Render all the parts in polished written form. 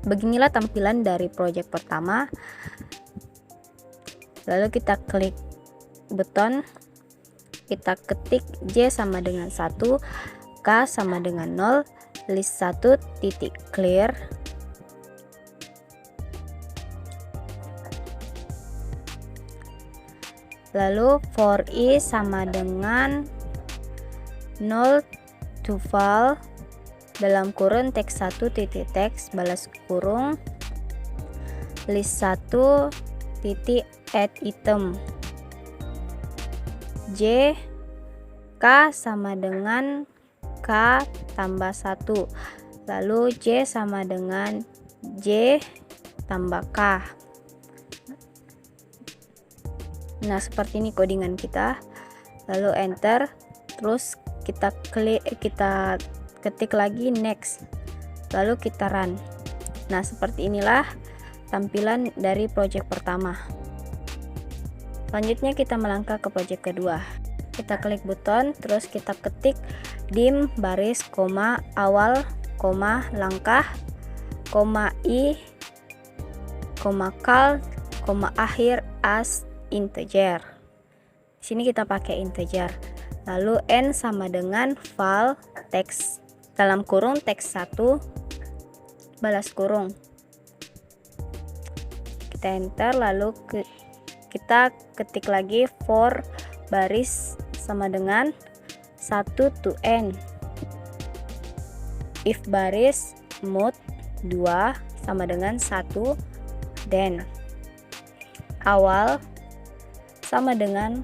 Beginilah tampilan dari project pertama. Lalu kita klik button, kita ketik J sama dengan 1, K sama dengan 0, list 1 titik clear. Lalu for I sama dengan 0 to val dalam kurung teks 1 titik teks balas kurung list 1 titik add item. J K sama dengan K tambah 1, lalu J sama dengan J tambah K. Nah, seperti ini codingan kita. Lalu enter, terus kita ketik lagi next, lalu kita run. Nah, seperti inilah tampilan dari project pertama. Selanjutnya kita melangkah ke project kedua. Kita klik button, terus kita ketik dim baris koma awal koma langkah koma I koma kal koma akhir as integer. Di sini kita pakai integer. Lalu n sama dengan val teks dalam kurung teks 1 balas kurung. Kita enter, lalu kita ketik lagi for baris sama dengan 1 to n. If baris mode 2 sama dengan 1, then awal sama dengan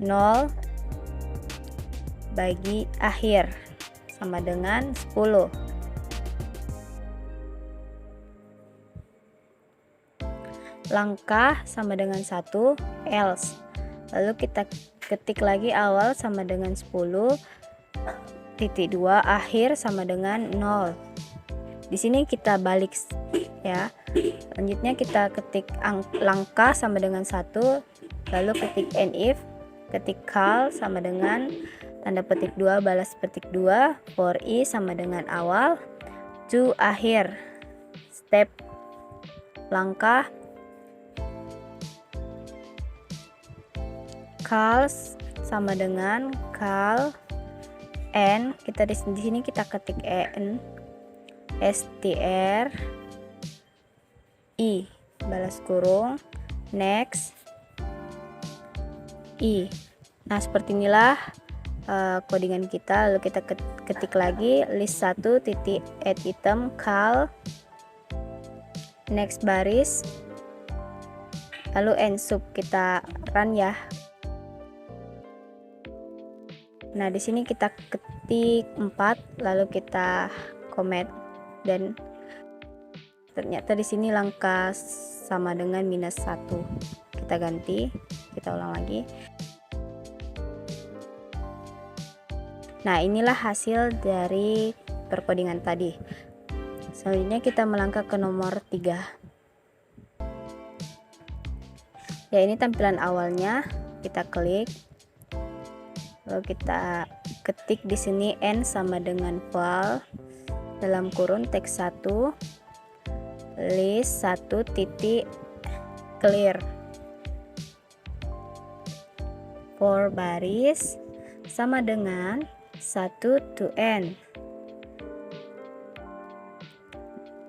0 bagi akhir sama dengan 10. Langkah sama dengan 1, else. Lalu kita ketik lagi awal sama dengan 10, titik 2 akhir sama dengan 0. Di sini kita balik ya. Selanjutnya kita ketik langkah sama dengan 1, lalu ketik and if, ketik kal sama dengan tanda petik 2 balas petik 2, for I sama dengan awal to akhir. Step langkah kal sama dengan kal n, kita di sini kita ketik n str I balas kurung next I. Nah, seperti inilah codingan kita. Lalu kita ketik lagi list 1 titik add item kal next baris, lalu end sub, kita run ya. Nah, di sini kita ketik 4, lalu kita comment, dan ternyata di sini langkah sama dengan minus 1. Kita ganti, kita ulang lagi. Nah, inilah hasil dari perkodingan tadi. Selanjutnya kita melangkah ke nomor 3. Ya, ini tampilan awalnya. Kita klik, lalu kita ketik di sini n sama dengan val dalam kurung teks 1 list 1 titik clear, for baris sama dengan 1 to n.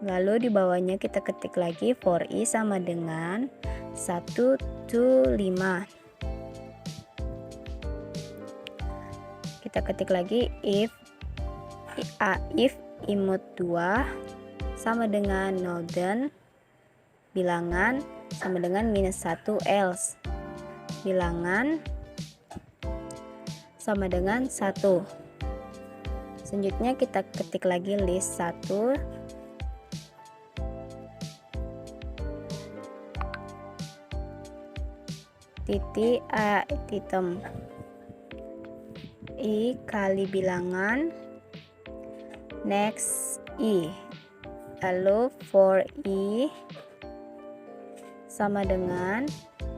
Lalu di bawahnya kita ketik lagi for I sama dengan 1 to 5. Kita ketik lagi if imut 2 sama dengan then bilangan sama dengan minus 1 else bilangan sama dengan 1. Selanjutnya kita ketik lagi list 1 titik item I kali bilangan next I, lalu for I sama dengan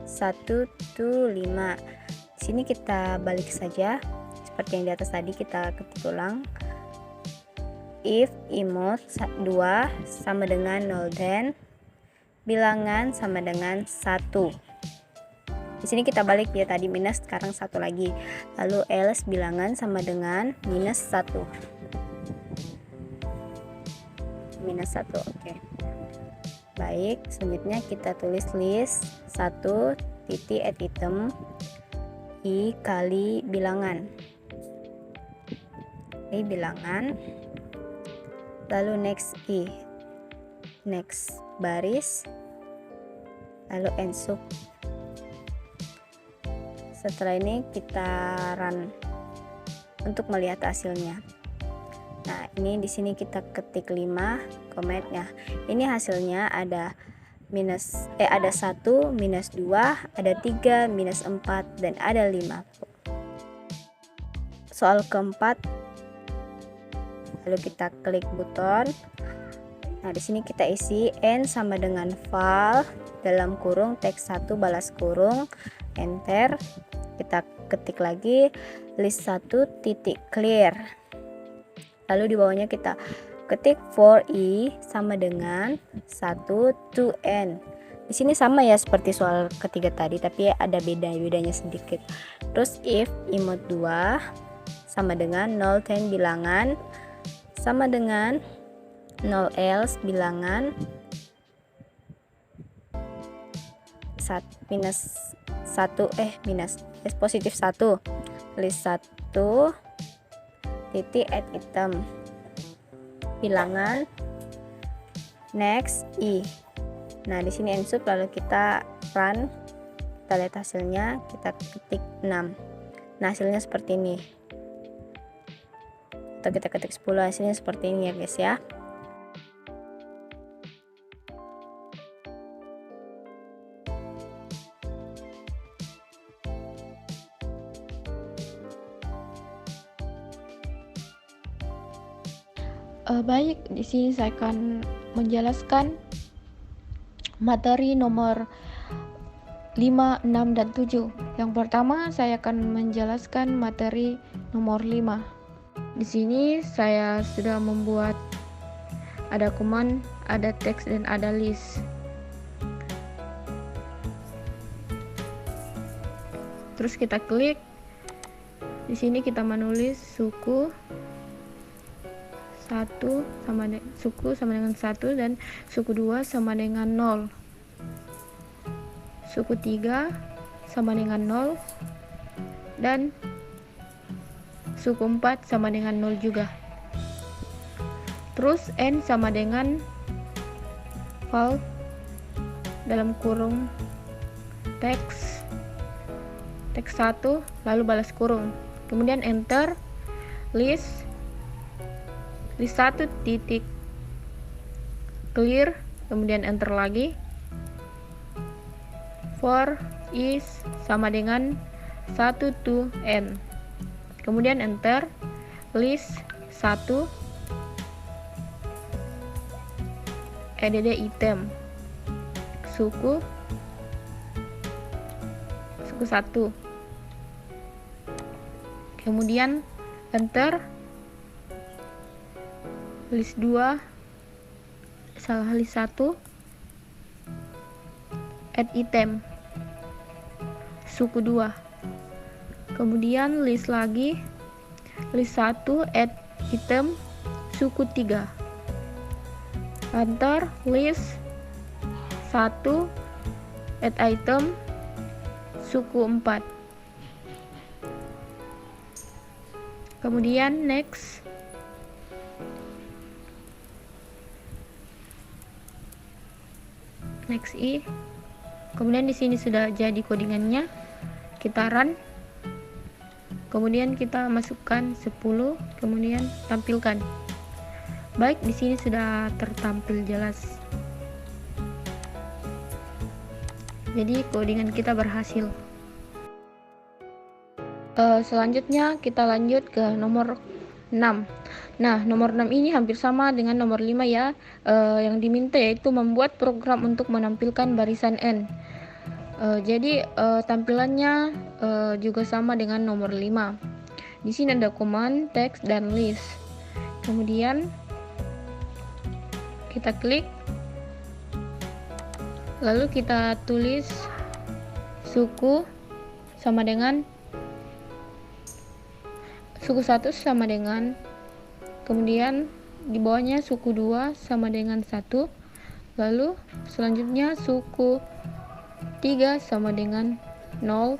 1 to 5. Di sini kita balik saja seperti yang di atas tadi, kita ketik ulang. if imut 2 sama dengan 0 dan bilangan sama dengan 1. Di sini kita balik ya, tadi minus, sekarang 1 lagi. Lalu else bilangan sama dengan minus 1. Minus 1, oke. Baik, selanjutnya kita tulis list 1 titik add item i kali bilangan. I bilangan. Lalu next i. Next baris. Lalu end sub. Setelah ini kita run untuk melihat hasilnya. Nah, ini di sini kita ketik 5 komennya. Ini hasilnya ada ada 1, minus 2, ada 3, minus 4, dan ada 5. Soal keempat, lalu kita klik buton. Nah, di sini kita isi n sama dengan val dalam kurung teks 1 balas kurung, enter. Kita ketik lagi list 1 titik clear. Lalu di bawahnya kita ketik for i sama dengan 1 to n. Di sini sama ya seperti soal ketiga tadi, tapi ada bedanya sedikit. Terus if imut 2 sama dengan 0 10 bilangan sama dengan 0 else bilangan positif 1. List 1 titik add item bilangan next i. Nah, di sini end sub, lalu kita run, kita lihat hasilnya, kita ketik 6. Nah, hasilnya seperti ini. Atau kita ketik 10, hasilnya seperti ini ya guys ya. Baik, di sini saya akan menjelaskan materi nomor 5, 6, dan 7. Yang pertama, saya akan menjelaskan materi nomor 5. Di sini saya sudah membuat ada command, ada teks, dan ada list. Terus kita klik. Di sini kita menulis suku 1 sama dengan 1 dan suku 2 sama dengan 0. Suku 3 sama dengan 0 dan suku 4 sama dengan 0 juga. Terus n sama dengan val dalam kurung teks 1 lalu balas kurung. Kemudian enter list 1 titik clear, kemudian enter lagi. For is sama dengan 1 to n, kemudian enter list 1 add item suku 1, kemudian enter list 2 list 1 add item suku 2, kemudian list lagi list 1 add item suku 3, enter list 1 add item suku 4, kemudian next i. Kemudian di sini sudah jadi codingannya, kita run, kemudian kita masukkan 10, kemudian tampilkan. Baik, di sini sudah tertampil jelas. Jadi codingan kita berhasil. Selanjutnya kita lanjut ke nomor 6. Nah, nomor 6 ini hampir sama dengan nomor 5 ya. Yang diminta yaitu membuat program untuk menampilkan barisan n. Jadi tampilannya juga sama dengan nomor 5. Di sini ada command, text, dan list. Kemudian Kita klik, lalu kita tulis suku sama dengan suku 1 sama dengan, kemudian di bawahnya suku 2 sama dengan 1, lalu selanjutnya suku 3 sama dengan 0,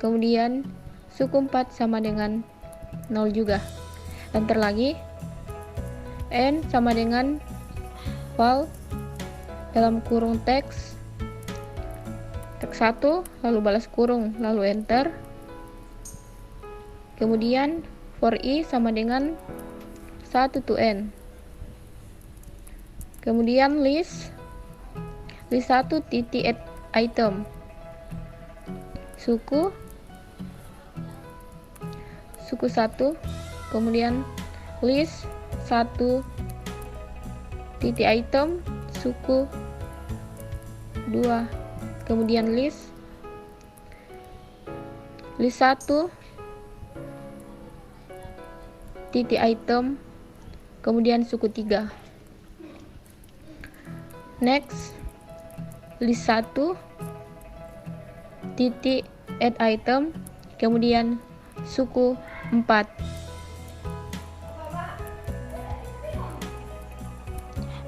kemudian suku 4 sama dengan 0 juga. Enter lagi, n sama dengan val dalam kurung teks 1, lalu balas kurung, lalu enter. Kemudian for i sama dengan 1 to n. Kemudian list 1 titik add item, suku 1, kemudian list 1 titik item suku 2, kemudian list 1 titik item, kemudian suku 3. Next, list 1 titik add item, kemudian suku 4.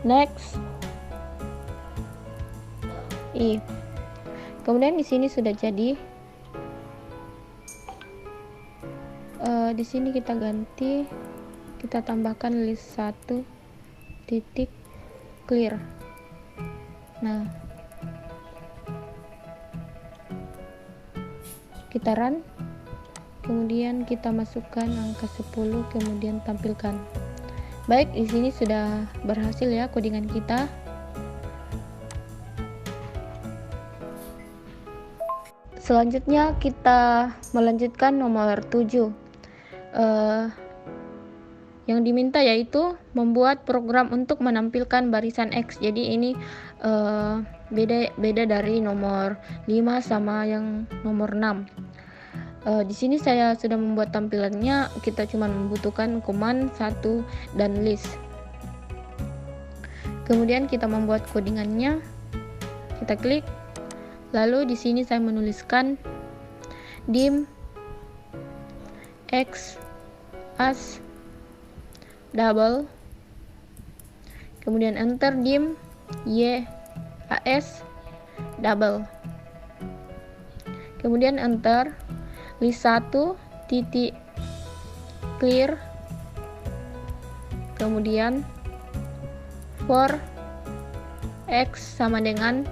Next, i. Kemudian di sini sudah jadi. Di sini kita ganti, kita tambahkan list 1 titik clear. Nah, kita run, kemudian kita masukkan angka 10, kemudian tampilkan. Baik, di sini sudah berhasil ya codingan kita. Selanjutnya kita melanjutkan nomor 7. Yang diminta yaitu membuat program untuk menampilkan barisan X. Jadi ini beda dari nomor 5 sama yang nomor 6. Di sini saya sudah membuat tampilannya, kita cuma membutuhkan command 1 dan list. Kemudian kita membuat codingannya, kita klik, lalu di sini saya menuliskan dim x as double, kemudian enter dim y as double, kemudian enter list 1 titik clear, kemudian for x sama dengan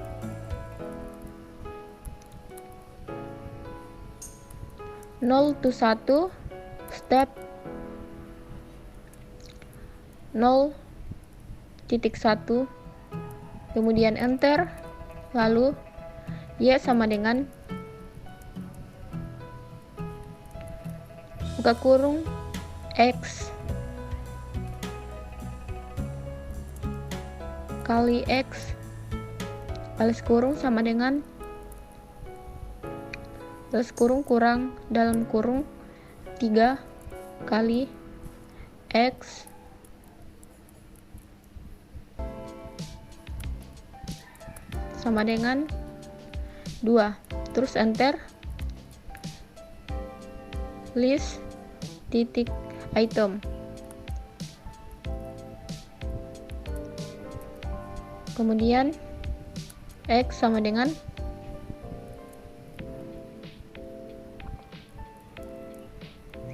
(0 to 1) step 0.1, kemudian enter, lalu y sama dengan buka kurung x kali x balas kurung sama dengan balas kurung kurang dalam kurung 3 kali x sama dengan 2, terus enter list titik item, kemudian x sama dengan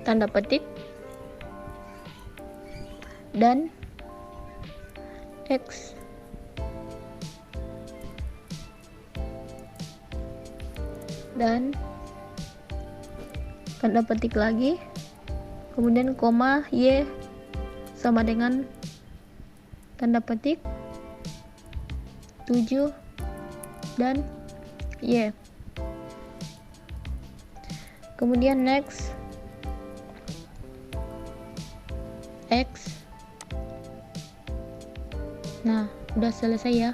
tanda petik dan x dan tanda petik lagi, kemudian koma y sama dengan tanda petik 7 dan y, kemudian next x. Nah, udah selesai ya.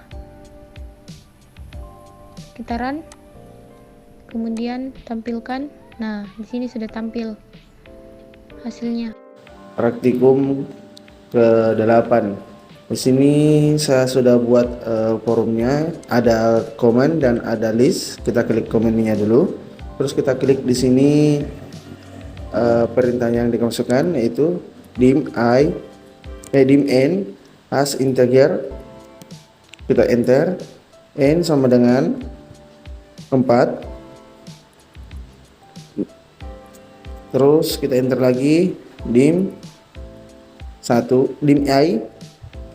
Kita run, kemudian tampilkan. Nah, di sini sudah tampil hasilnya. Praktikum ke-8. Di sini saya sudah buat forumnya, ada komen dan ada list. Kita klik komennya dulu, terus kita klik di sini perintah yang dimasukkan, yaitu dim n as integer. Kita enter, n sama dengan 4, terus kita enter lagi dim i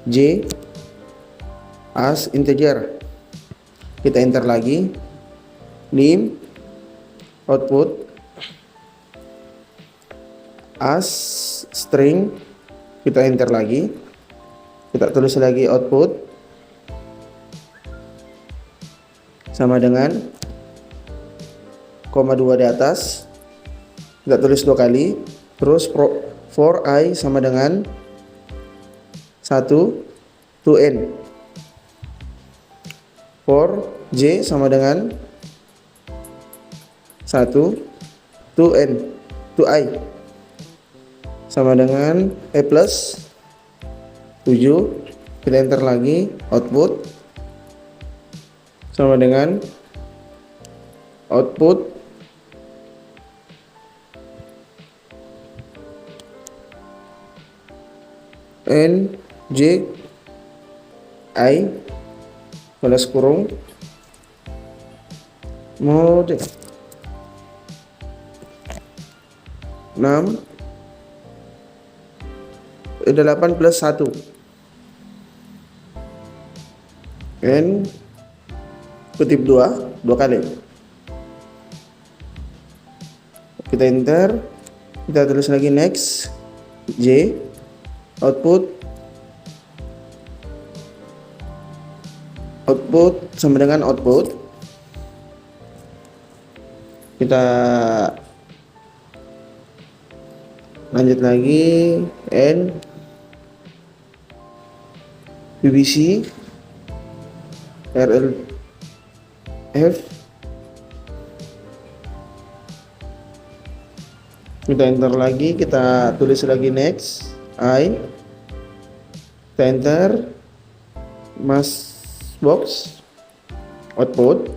j as integer. Kita enter lagi dim output as string. Kita enter lagi, kita tulis lagi output sama dengan koma 2 di atas, kita tulis 2 kali, terus for I sama dengan 1 to n, for j sama dengan 1 to n, to I sama dengan plus 7. Kita enter lagi, output sama dengan output n j I balas kurung mode 8 plus 1 n kutip 2 kali. Kita enter, kita tulis lagi next j output sama dengan output. Kita lanjut lagi n bbc rlf. Kita enter lagi, kita tulis lagi next I, kita enter mask box output.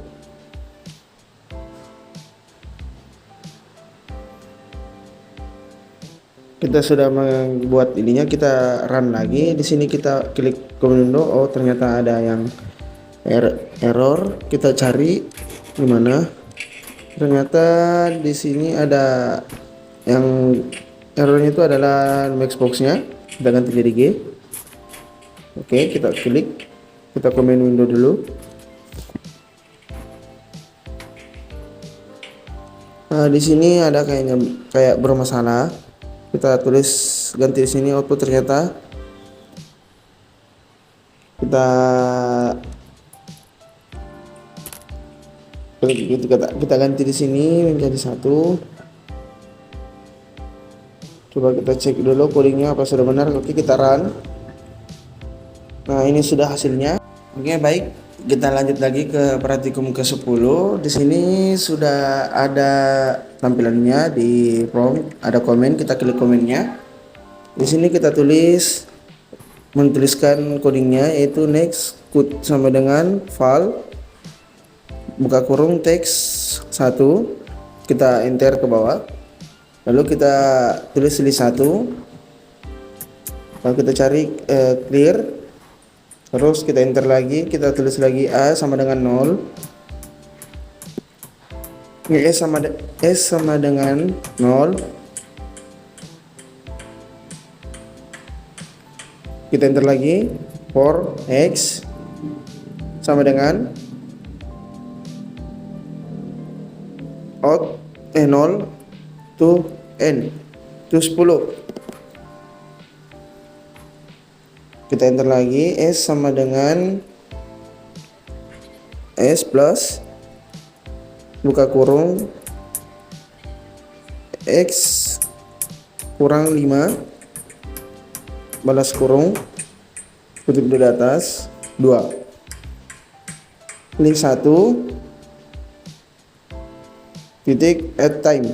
Kita sudah membuat ininya, kita run lagi. Di sini kita klik komando, oh ternyata ada yang error. Kita cari gimana, ternyata di sini ada yang errornya itu adalah maxbox-nya. Kita ganti jadi G. Oke, kita klik, kita komen window dulu. Nah, di sini ada kayak bermasalah. Kita tulis ganti di sini output, ternyata kita ganti di sini menjadi 1. Coba kita cek dulu codingnya apa sudah benar. Oke, kita run. Nah, ini sudah hasilnya. Oke, baik. Kita lanjut lagi ke praktikum ke-10. Di sini sudah ada tampilannya di prompt, ada komen, kita klik komennya. Di sini kita menuliskan codingnya, yaitu next code sama dengan file buka kurung teks 1. Kita enter ke bawah. Lalu kita tulis list 1. Lalu kita cari clear. Terus kita enter lagi, kita tulis lagi A sama dengan 0. S sama dengan 0. Kita enter lagi, for X sama dengan 0 to n to 10. Kita enter lagi, S sama dengan S plus buka kurung X kurang 5 balas kurung kutip di atas 2. Link 1 titik add time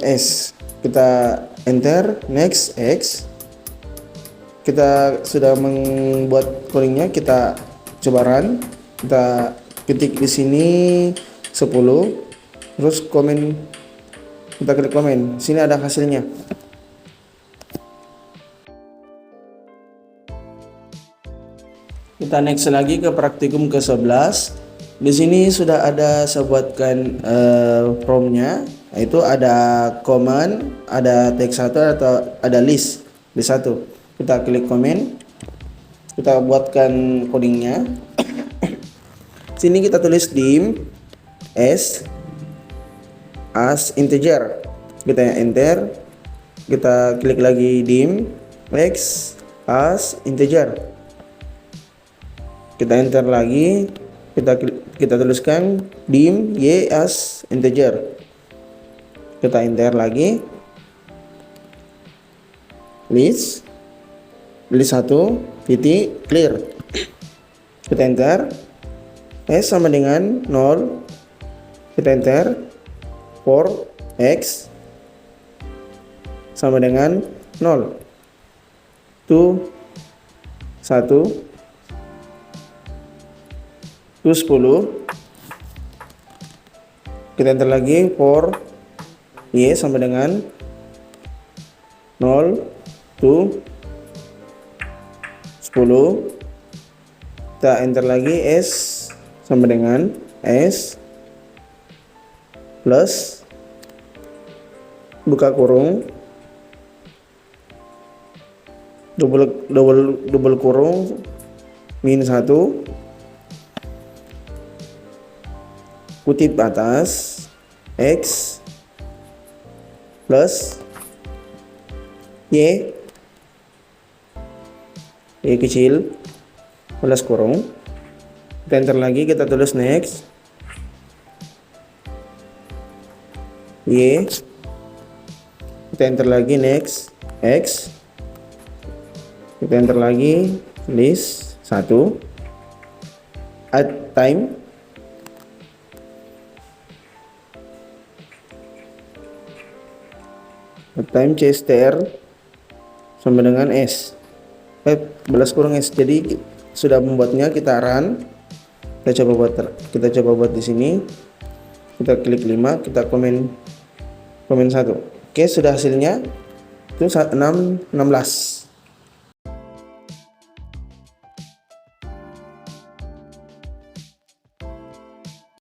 S. Kita enter next X kita sudah membuat codingnya, kita coba run. Kita ketik di sini 10, terus komen, kita klik komen. Sini ada hasilnya. Kita next lagi ke praktikum ke-11. Di sini sudah ada saya buatkan promnya, yaitu ada command, ada teks 1 atau ada list di satu. Kita klik komen, kita buatkan codingnya. Sini kita tulis dim s as integer, kita enter, kita klik lagi dim x as integer, kita enter lagi, kita tuliskan dim y as integer, kita enter lagi, list 1 titik clear, kita enter, s sama dengan 0, kita enter, for x sama dengan 0, to 1, to 10, kita enter lagi, for y sama dengan 0, to 10, kita enter lagi, s sama dengan s plus buka kurung double kurung min 1 kutip atas x plus y kecil plus kurung, kita enter lagi, kita tulis next, y, kita enter lagi next, x, kita enter lagi list 1, add time, cstr sama dengan s, belas kurang s. Jadi sudah membuatnya, kita run, kita coba buat di sini, kita klik 5, kita komen 1. Oke, sudah hasilnya itu 16.